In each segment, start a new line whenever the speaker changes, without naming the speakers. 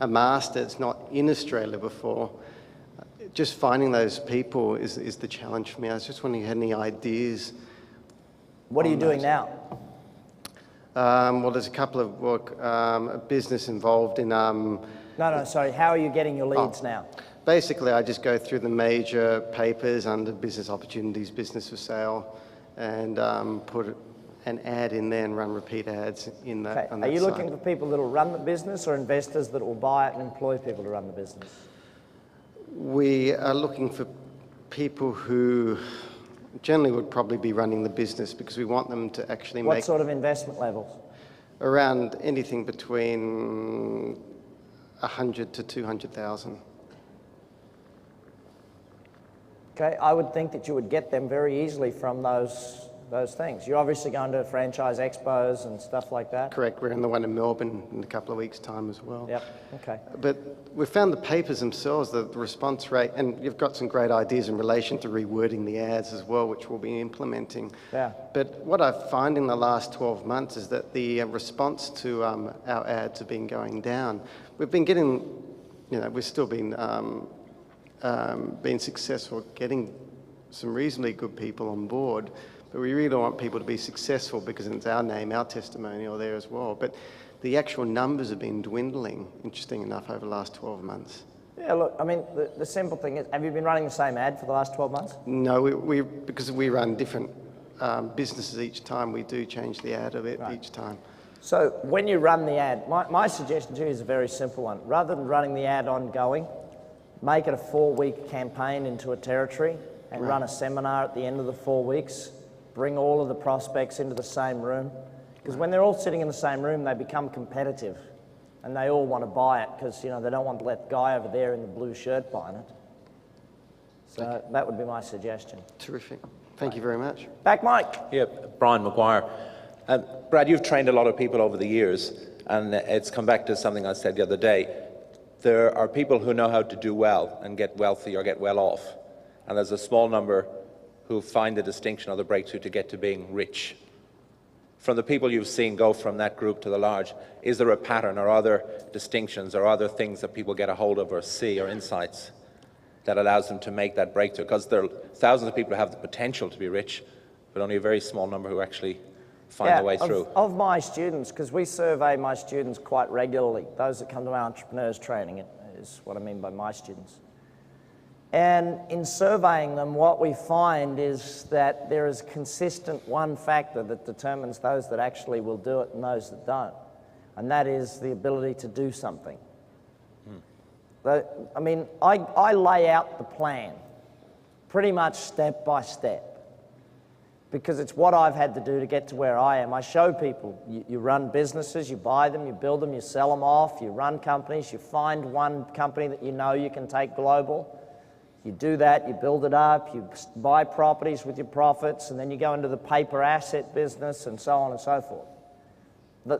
a master's, not in Australia before. Just finding those people is the challenge for me. I was just wondering if you had any ideas.
What are you doing now?
Well, there's a couple of a business involved in...
No, sorry. How are you getting your leads now?
Basically, I just go through the major papers under business opportunities, business for sale, and put an ad in there and run repeat ads in that.
Okay. Are you looking for people that will run the business or investors that will buy it and employ people to run the business?
We are looking for people who generally would probably be running the business because we want them to actually make...
What sort of investment levels?
Around anything between 100 to 200,000.
Okay, I would think that you would get them very easily from those things. You're obviously going to franchise expos and stuff like that?
Correct. We're in the one in Melbourne in a couple of weeks' time as well.
Yep, okay.
But we found the papers themselves, the response rate, and you've got some great ideas in relation to rewording the ads as well, which we'll be implementing.
Yeah.
But what I find in the last 12 months is that the response to our ads have been going down. We've been getting, we've still been successful getting some reasonably good people on board, but we really want people to be successful because it's our name, our testimonial there as well. But the actual numbers have been dwindling, interesting enough, over the last 12 months.
Yeah, look, I mean, the simple thing is, have you been running the same ad for the last 12 months?
No, because we run different businesses each time, we do change the ad a bit each time.
So when you run the ad, my suggestion to you is a very simple one. Rather than running the ad ongoing, make it a 4-week campaign into a territory and run a seminar at the end of the 4 weeks. Bring all of the prospects into the same room. Because when they're all sitting in the same room, they become competitive. And they all want to buy it because, they don't want to let the guy over there in the blue shirt buying it. So that would be my suggestion.
Terrific. Thank you very much.
Back, Mike.
Yeah, Brian Maguire. Brad, you've trained a lot of people over the years, and it's come back to something I said the other day. There are people who know how to do well and get wealthy or get well off. And there's a small number who find the distinction or the breakthrough to get to being rich. From the people you've seen go from that group to the large, is there a pattern or other distinctions or other things that people get a hold of or see or insights that allows them to make that breakthrough? Because there are thousands of people who have the potential to be rich, but only a very small number who actually find their way through.
Of my students, because we survey my students quite regularly, those that come to our entrepreneurs training is what I mean by my students. And in surveying them, what we find is that there is consistent one factor that determines those that actually will do it and those that don't. And that is the ability to do something. I lay out the plan pretty much step by step because it's what I've had to do to get to where I am. I show people, you run businesses, you buy them, you build them, you sell them off, you run companies, you find one company that you know you can take global. You do that, you build it up, you buy properties with your profits, and then you go into the paper asset business and so on and so forth.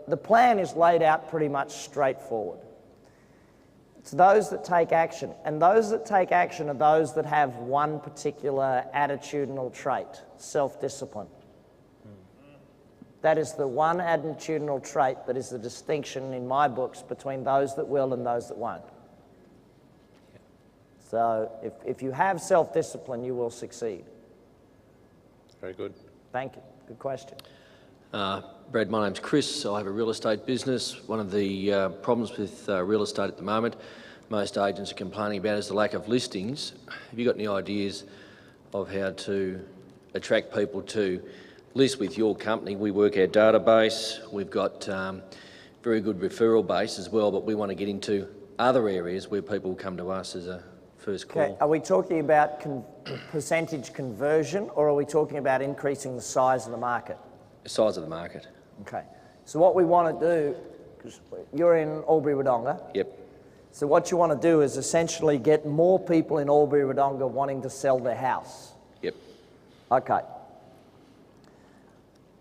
The plan is laid out pretty much straightforward. It's those that take action, and those that take action are those that have one particular attitudinal trait, self-discipline. That is the one attitudinal trait that is the distinction in my books between those that will and those that won't. So if you have self-discipline, you will succeed.
Very good.
Thank you. Good question.
Brad, my name's Chris. I have a real estate business. One of the problems with real estate at the moment, most agents are complaining about, is the lack of listings. Have you got any ideas of how to attract people to list with your company? We work our database. We've got very good referral base as well, but we want to get into other areas where people come to us as a first call.
Okay. Are we talking about percentage conversion, or are we talking about increasing the size of the market?
The size of the market.
Okay. So what we want to do, because you're in Albury-Wodonga.
Yep.
So what you want to do is essentially get more people in Albury-Wodonga wanting to sell their house.
Yep.
Okay.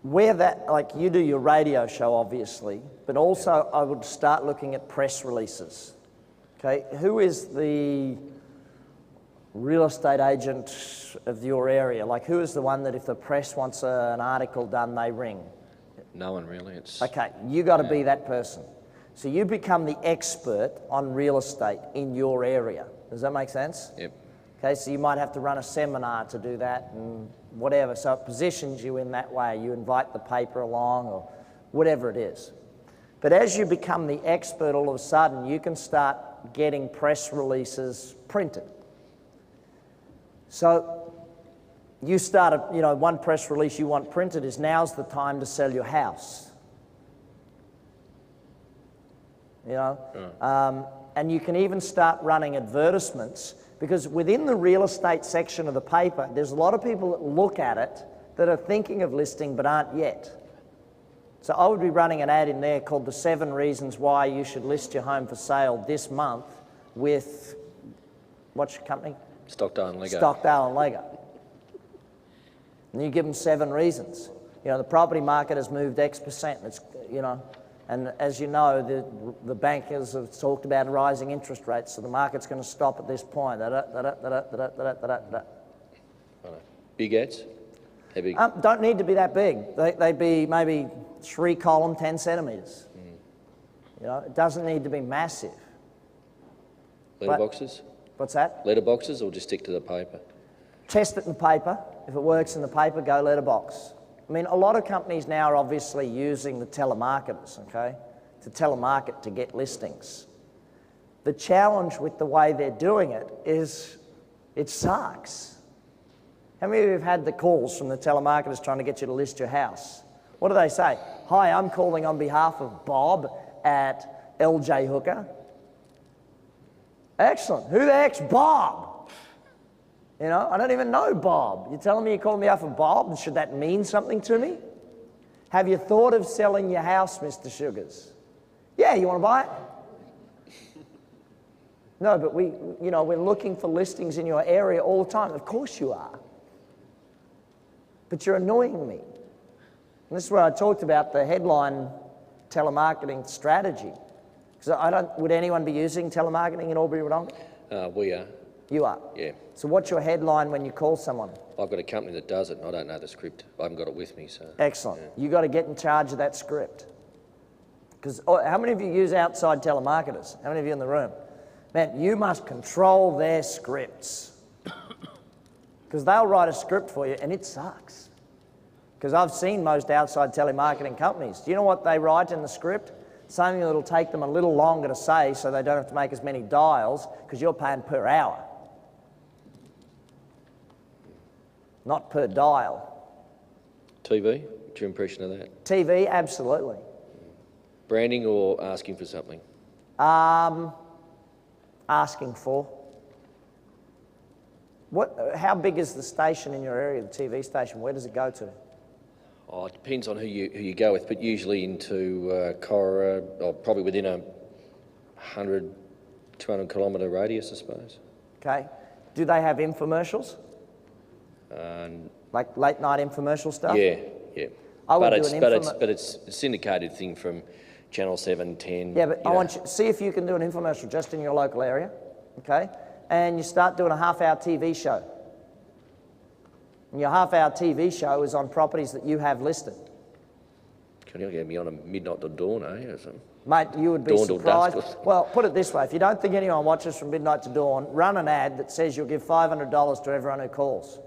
Where that, like you do your radio show obviously, but also I would start looking at press releases. Okay. Who is the real estate agent of your area? Like, who is the one that if the press wants an article done, they ring?
No one really. It's
okay, you got to be that person. So you become the expert on real estate in your area. Does that make sense?
Yep.
Okay, so you might have to run a seminar to do that and whatever. So it positions you in that way. You invite the paper along or whatever it is. But as you become the expert, all of a sudden, you can start getting press releases printed. So you start, one press release you want printed is now's the time to sell your house. And you can even start running advertisements, because within the real estate section of the paper, there's a lot of people that look at it that are thinking of listing but aren't yet. So I would be running an ad in there called the 7 Reasons Why You Should List Your Home for Sale this month with, what's your company?
Stockdale and Lego.
Stockdale and Lego. And you give them 7 reasons. The property market has moved X%. It's, and as you know, the bankers have talked about rising interest rates, so the market's going to stop at this point.
Big ads? How big?
Don't need to be that big. They'd be maybe 3 column, 10 centimetres. It doesn't need to be massive.
Letterboxes?
What's that?
Letterboxes, or just stick to the paper?
Test it in the paper. If it works in the paper, go letterbox. I mean, a lot of companies now are obviously using the telemarketers, okay, to telemarket to get listings. The challenge with the way they're doing it is it sucks. How many of you have had the calls from the telemarketers trying to get you to list your house? What do they say? Hi, I'm calling on behalf of Bob at LJ Hooker. Excellent. Who the heck's Bob? I don't even know Bob. You're telling me you're calling me off of Bob? Should that mean something to me? Have you thought of selling your house, Mr. Sugars? Yeah, you want to buy it? No, but we're looking for listings in your area all the time. Of course you are. But you're annoying me. And this is where I talked about the headline telemarketing strategy. Because would anyone be using telemarketing in Albury-Wodonga?
We are.
You are?
Yeah.
So what's your headline when you call someone?
I've got a company that does it, and I don't know the script. I haven't got it with me, so...
Excellent.
Yeah.
You got to get in charge of that script. Because how many of you use outside telemarketers? How many of you in the room? Man, you must control their scripts. Because they'll write a script for you, and it sucks. Because I've seen most outside telemarketing companies. Do you know what they write in the script? Something that'll take them a little longer to say so they don't have to make as many dials, because you're paying per hour, not per dial.
TV? What's your impression of that?
TV, absolutely.
Branding or asking for something?
Asking for. How big is the station in your area, the TV station? Where does it go to?
Oh, it depends on who you go with, but usually into Cora, or probably within a 100, 200 kilometre radius, I suppose.
Okay. Do they have infomercials? Like late night infomercial stuff?
Yeah.
But
it's a syndicated thing from Channel 7, 10.
Yeah, but I want you to see if you can do an infomercial just in your local area, okay? And you start doing a half-hour TV show. And your half-hour TV show is on properties that you have listed.
Can you get me on a midnight to dawn, eh? Or something?
Mate, you would be
Dawn till
surprised.
dusk.
Well, put it this way. If you don't think anyone watches from midnight to dawn, run an ad that says you'll give $500 to everyone who calls.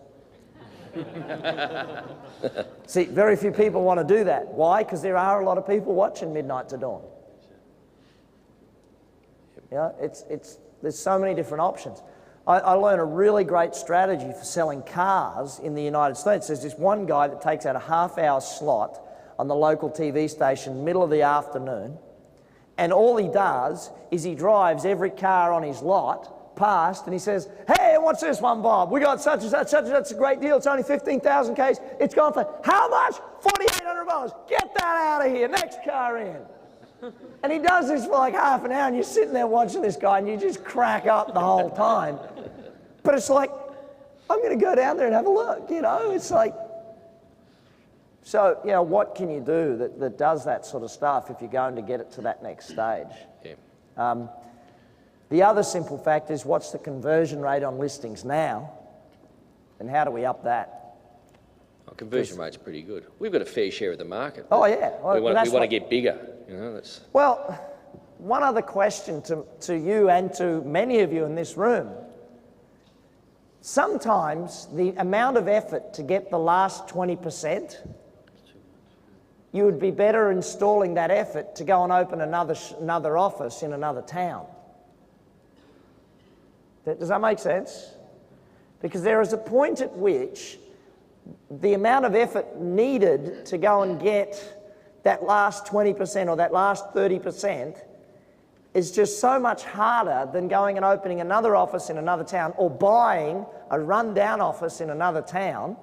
See, very few people want to do that. Why? Because there are a lot of people watching midnight to dawn. There's so many different options. I learned a really great strategy for selling cars in the United States. There's this one guy that takes out a half-hour slot on the local TV station, middle of the afternoon, and all he does is he drives every car on his lot past and he says, hey, what's this one, Bob? We got such and such, it's a great deal, it's only 15,000 Ks, it's gone for, how much? $4,800, get that out of here, next car in. And he does this for like half an hour and you're sitting there watching this guy and you just crack up the whole time. But it's like, I'm going to go down there and have a look, it's like, so, what can you do that does that sort of stuff if you're going to get it to that next stage?
Yeah.
The other simple fact is, what's the conversion rate on listings now, and how do we up that?
Our conversion rate's pretty good. We've got a fair share of the market.
Oh, yeah.
We want to get bigger. That's...
Well, one other question to you and to many of you in this room. Sometimes the amount of effort to get the last 20%, you would be better installing that effort to go and open another office in another town. Does that make sense? Because there is a point at which the amount of effort needed to go and get that last 20% or that last 30% is just so much harder than going and opening another office in another town or buying a rundown office in another town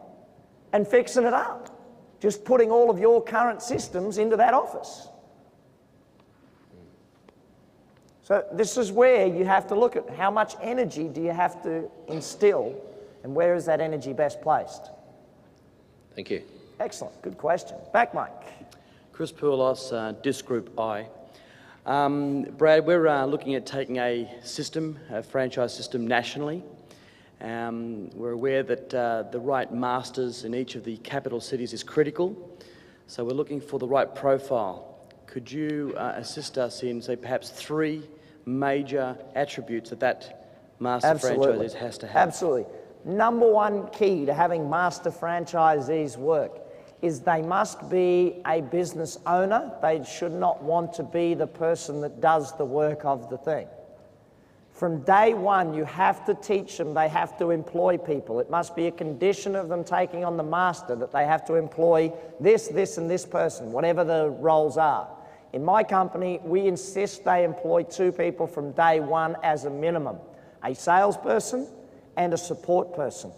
and fixing it up. Just putting all of your current systems into that office. So this is where you have to look at how much energy do you have to instill and where is that energy best placed?
Thank you.
Excellent, good question. Back, Mike.
Chris Poulos, Disc Group I. Brad, we're looking at taking a franchise system nationally. We're aware that the right masters in each of the capital cities is critical, so we're looking for the right profile. Could you assist us in, say, perhaps 3 major attributes that master franchisee has to have?
Absolutely. Number one key to having master franchisees work is they must be a business owner. They should not want to be the person that does the work of the thing. From day one, you have to teach them they have to employ people. It must be a condition of them taking on the master that they have to employ this, and this person, whatever the roles are. In my company, we insist they employ 2 people from day one as a minimum, a salesperson and a support person.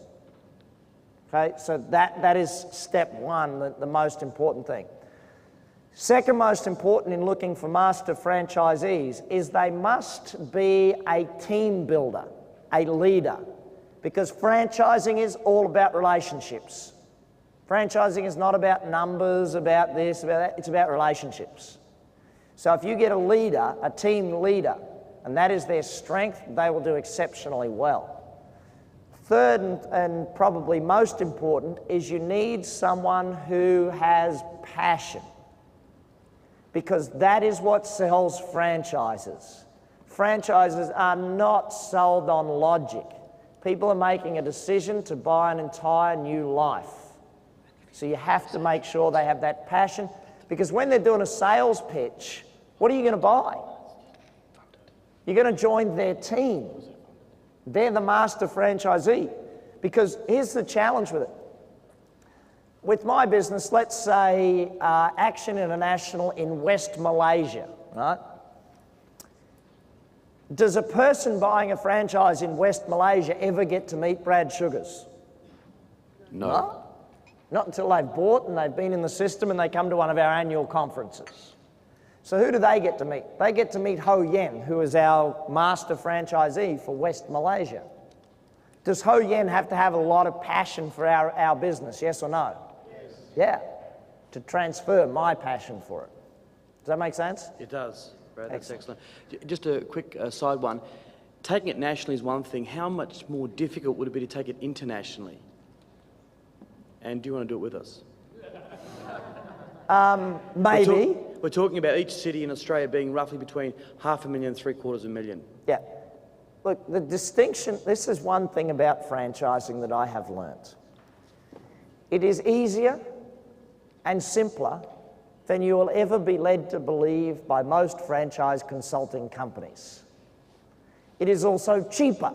Okay, so that is step one, the most important thing. Second most important in looking for master franchisees is they must be a team builder, a leader, because franchising is all about relationships. Franchising is not about numbers, about this, about that, it's about relationships. So if you get a leader, a team leader, and that is their strength, they will do exceptionally well. Third and probably most important is you need someone who has passion, because that is what sells franchises. Franchises are not sold on logic. People are making a decision to buy an entire new life. So you have to make sure they have that passion, because when they're doing a sales pitch, what are you going to buy? You're going to join their team. They're the master franchisee. Because here's the challenge with it. With my business, let's say Action International in West Malaysia, right? Does a person buying a franchise in West Malaysia ever get to meet Brad Sugars? No. Not until they've bought and they've been in the system and they come to one of our annual conferences. So who do they get to meet? They get to meet Ho Yen, who is our master franchisee for West Malaysia. Does Ho Yen have to have a lot of passion for our business, yes or no? Yes. Yeah, to transfer my passion for it. Does that make sense?
It does, Brad, that's excellent. Just a quick side one. Taking it nationally is one thing. How much more difficult would it be to take it internationally? And do you want to do it with us?
Maybe.
We're talking about each city in Australia being roughly between 500,000 and 750,000.
Yeah. Look, the distinction, this is one thing about franchising that I have learnt. It is easier and simpler than you will ever be led to believe by most franchise consulting companies. It is also cheaper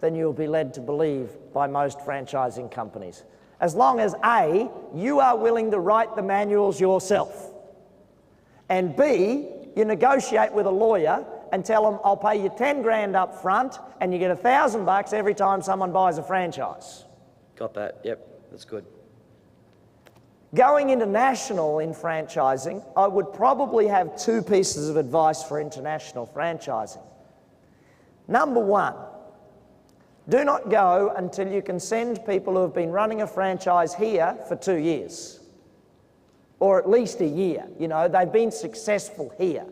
than you'll be led to believe by most franchising companies. As long as A, you are willing to write the manuals yourself, and B, you negotiate with a lawyer and tell them, I'll pay you 10 grand up front and you get $1,000 every time someone buys a franchise.
Got that, yep, that's good.
Going international in franchising, I would probably have 2 pieces of advice for international franchising. Number one, do not go until you can send people who have been running a franchise here for 2 years, or at least a year. You know, they've been successful here.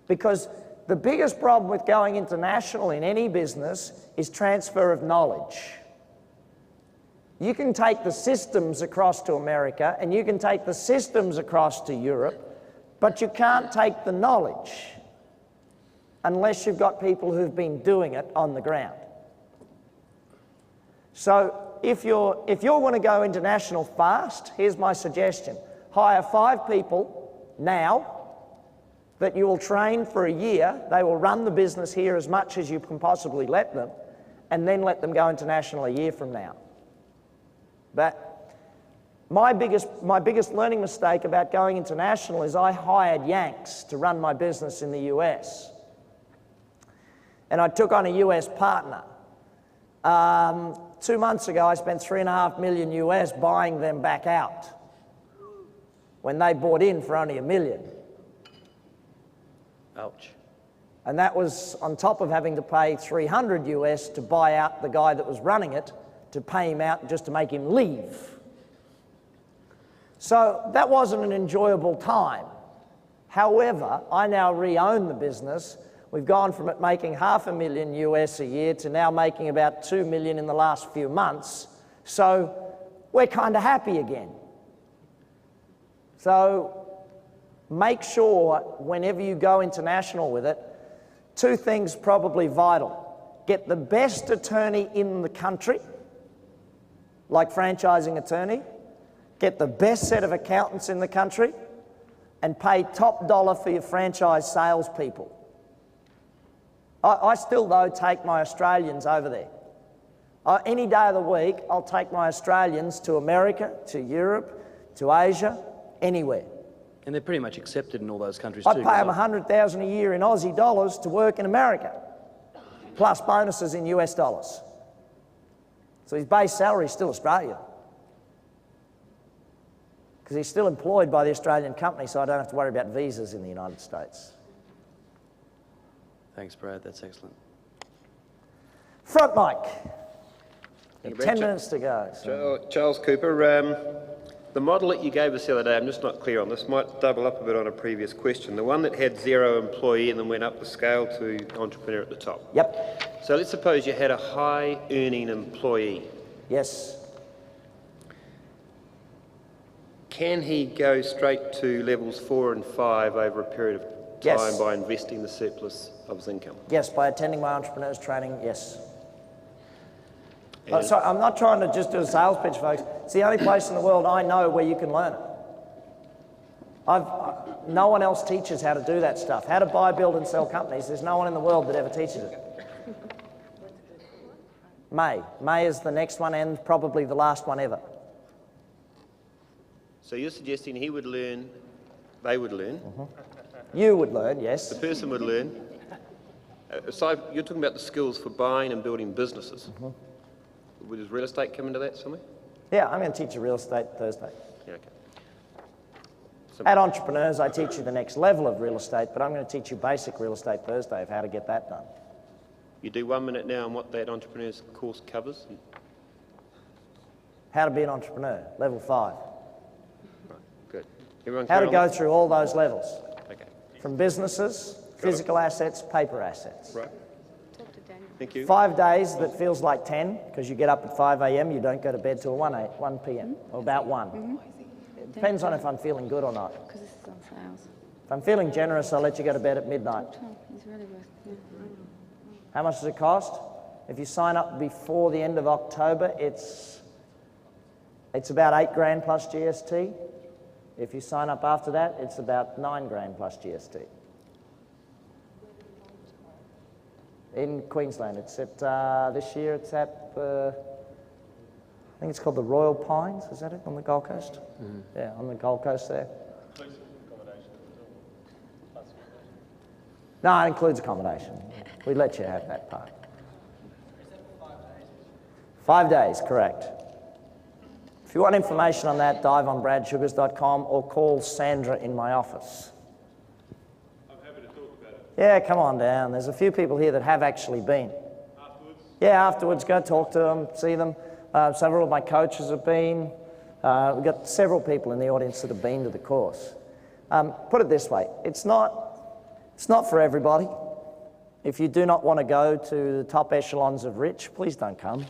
Because the biggest problem with going international in any business is transfer of knowledge. You can take the systems across to America and you can take the systems across to Europe, but you can't take the knowledge. unless you've got people who've been doing it on the ground. So if you want to go international fast, here's my suggestion. Hire 5 people now that you will train for a year. They will run the business here as much as you can possibly let them, and then let them go international a year from now. But my biggest learning mistake about going international is I hired Yanks to run my business in the US. And I took on a US partner. 2 months ago, I spent $3.5 million US buying them back out when they bought in for only $1 million.
Ouch.
And that was on top of having to pay $300 US to buy out the guy that was running it, to pay him out just to make him leave. So that wasn't an enjoyable time. However, I now re-own the business. We've gone from it making $500,000 US a year to now making about $2 million in the last few months. So we're kind of happy again. So make sure whenever you go international with it, 2 things probably vital. Get the best attorney in the country, like franchising attorney. Get the best set of accountants in the country, and pay top dollar for your franchise salespeople. I still, though, take my Australians over there. Any day of the week, I'll take my Australians to America, to Europe, to Asia, anywhere.
And they're pretty much accepted in all those countries
I
too.
pay them $100,000 a year in Aussie dollars to work in America, plus bonuses in US dollars. So his base salary is still Australian, because he's still employed by the Australian company, so I don't have to worry about visas in the United States.
Thanks, Brad. That's excellent.
Front mic.
Thank you,
10
Brad.
minutes to go. So.
Charles Cooper, the model that you gave us the other day, I'm just not clear on this, might double up a bit on a previous question. The one that had 0 employee and then went up the scale to entrepreneur at the top.
Yep.
So let's suppose you had a high earning employee.
Yes.
Can he go straight to levels 4 and 5 over a period of time
Yes.
by investing the surplus of his income?
Yes, by attending my entrepreneurs training, yes.
And-
Sorry, I'm not trying to just do a sales pitch, folks. It's the only place in the world I know where you can learn it. No one else teaches how to do that stuff. How to buy, build and sell companies. There's no one in the world that ever teaches it. May is the next one and probably the last one ever.
So you're suggesting he would learn, they would learn,
You would learn, yes.
the person would learn. Aside, you're talking about the skills for buying and building businesses. Does real estate come into that somewhere?
Yeah, I'm going to teach you real estate Thursday.
Yeah, okay.
At Entrepreneurs, I teach you the next level of real estate, but I'm going to teach you basic real estate Thursday of how to get that done.
You do 1 minute now on what that entrepreneur's course covers.
How to be an entrepreneur, level 5.
Right, good. Everyone
How to
clear on
go through all those levels,
that? Okay,
from businesses, physical assets, paper assets.
right. Thank you.
5 days that feels like 10, because you get up at 5 a.m, you don't go to bed till 1 p.m, or about 1. It depends on if I'm feeling good or not.
Because this is on sales.
If I'm feeling generous, I'll let you go to bed at midnight.
It's really worth it.
How much does it cost? If you sign up before the end of October, it's about 8 grand plus GST. If you sign up after that, it's about 9 grand plus GST. In Queensland, it's at, this year it's at, I think it's called the Royal Pines, is that it, on the Gold Coast? Yeah, on the Gold Coast there. No, it includes accommodation. We let you have that part. 5 days, correct. If you want information on that, dive on bradsugars.com or call Sandra in my office.
I'm happy to talk about it.
Yeah, come on down. There's a few people here that have actually been.
Afterwards?
Yeah, afterwards, go talk to them, see them. Several of my coaches have been. We've got several people in the audience that have been to the course. Put it this way, it's not for everybody. If you do not want to go to the top echelons of rich, please don't come.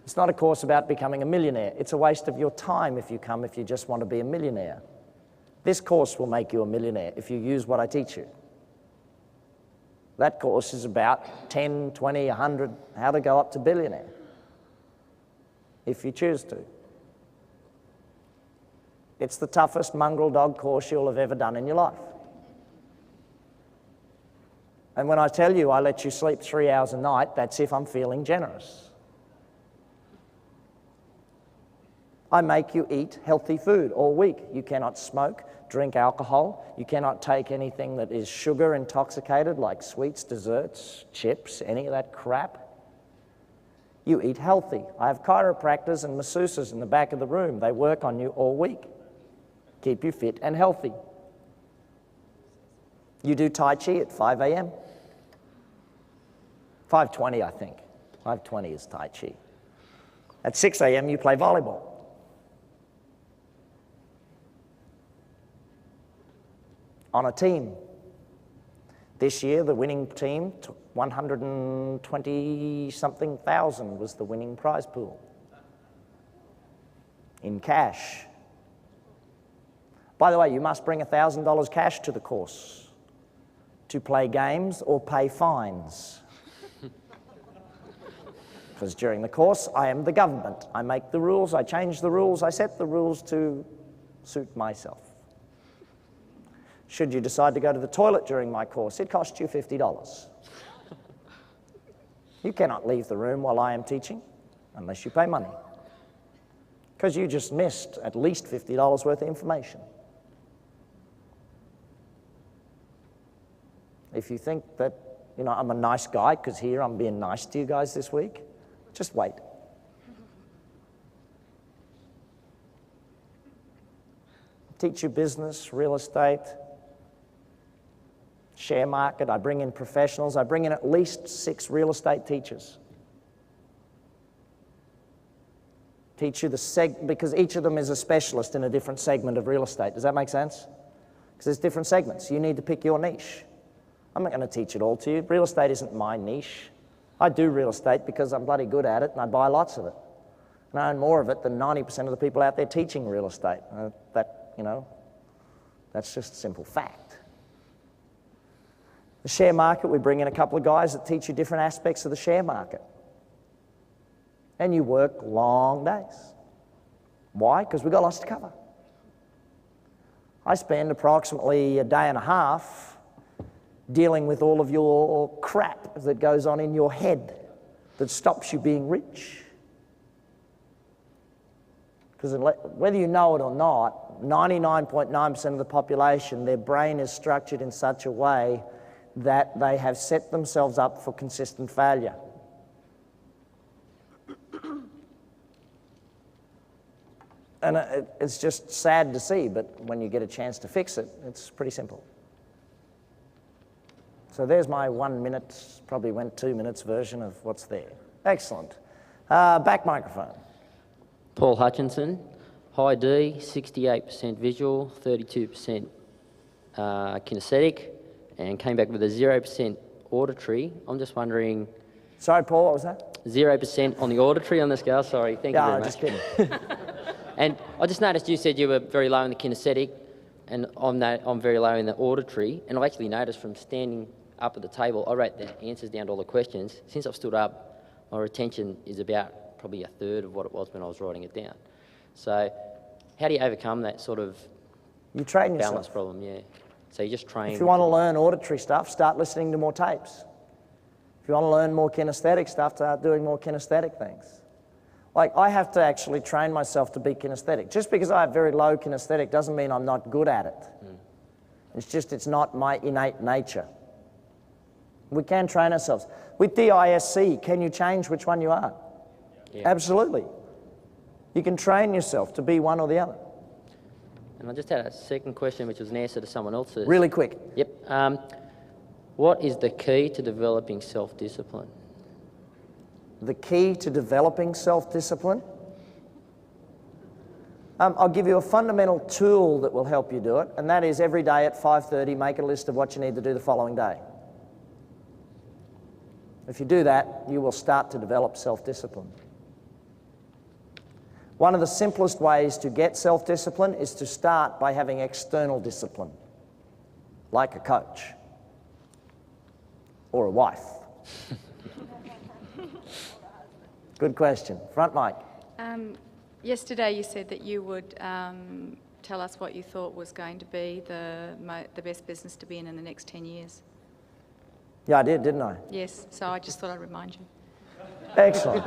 It's not a course about becoming a millionaire. It's a waste of your time if you come if you just want to be a millionaire. This course will make you a millionaire if you use what I teach you. That course is about 10, 20, 100, how to go up to billionaire, if you choose to. It's the toughest mongrel dog course you'll have ever done in your life. And when I tell you I let you sleep 3 hours a night, that's if I'm feeling generous. I make you eat healthy food all week. You cannot smoke, drink alcohol. You cannot take anything that is sugar intoxicated, like sweets, desserts, chips, any of that crap. You eat healthy. I have chiropractors and masseuses in the back of the room. They work on you all week. Keep you fit and healthy. You do Tai Chi at 5 a.m. 5:20, I think. 5:20 is Tai Chi. At 6 a.m. you play volleyball. On a team. This year the winning team took 120-something thousand was the winning prize pool. In cash. By the way, you must bring $1,000 cash to the course to play games or pay fines. Because during the course, I am the government. I make the rules, I change the rules, I set the rules to suit myself. Should you decide to go to the toilet during my course, it costs you $50. You cannot leave the room while I am teaching unless you pay money. Because you just missed at least $50 worth of information. If you think that, I'm a nice guy because here I'm being nice to you guys this week, just wait. Teach you business, real estate, share market. I bring in professionals. I bring in at least 6 real estate teachers. Teach you because each of them is a specialist in a different segment of real estate. Does that make sense? Because there's different segments. You need to pick your niche. I'm not going to teach it all to you. Real estate isn't my niche. I do real estate because I'm bloody good at it and I buy lots of it. And I own more of it than 90% of the people out there teaching real estate. That's just a simple fact. The share market, we bring in a couple of guys that teach you different aspects of the share market. And you work long days. Why? Because we've got lots to cover. I spend approximately a day and a half dealing with all of your crap that goes on in your head that stops you being rich. Because whether you know it or not, 99.9% of the population, their brain is structured in such a way that they have set themselves up for consistent failure. And it's just sad to see, but when you get a chance to fix it, it's pretty simple. So there's my 1 minute, probably went 2 minutes version of what's there. Excellent. Back microphone.
Paul Hutchinson, high D, 68% visual, 32% kinesthetic, and came back with a 0% auditory. I'm just wondering...
Sorry, Paul, what was that?
0% on the auditory on the scale, sorry. Thank you very much.
Just kidding.
And I just noticed you said you were very low in the kinesthetic, and I'm very low in the auditory, and I've actually noticed from standing up at the table, I wrote the answers down to all the questions. Since I've stood up, my retention is about probably a third of what it was when I was writing it down. So how do you overcome that sort of balance problem? Yeah. So you just train.
If you want to learn auditory stuff, start listening to more tapes. If you want to learn more kinesthetic stuff, start doing more kinesthetic things. Like, I have to actually train myself to be kinesthetic. Just because I have very low kinesthetic doesn't mean I'm not good at it. It's just it's not my innate nature. We can train ourselves. With DISC, can you change which one you are?
Yeah.
Absolutely. You can train yourself to be one or the other.
And I just had a second question, which was an answer to someone else's.
Really quick.
Yep. What is the key to developing self-discipline?
The key to developing self-discipline? I'll give you a fundamental tool that will help you do it, and that is every day at 5:30, make a list of what you need to do the following day. If you do that, you will start to develop self-discipline. One of the simplest ways to get self-discipline is to start by having external discipline, like a coach or a wife? Good question. Front mic.
Yesterday you said that you would tell us what you thought was going to be the best business to be in the next 10 years.
Yeah, I did, didn't I?
Yes, so I just thought I'd remind you.
Excellent.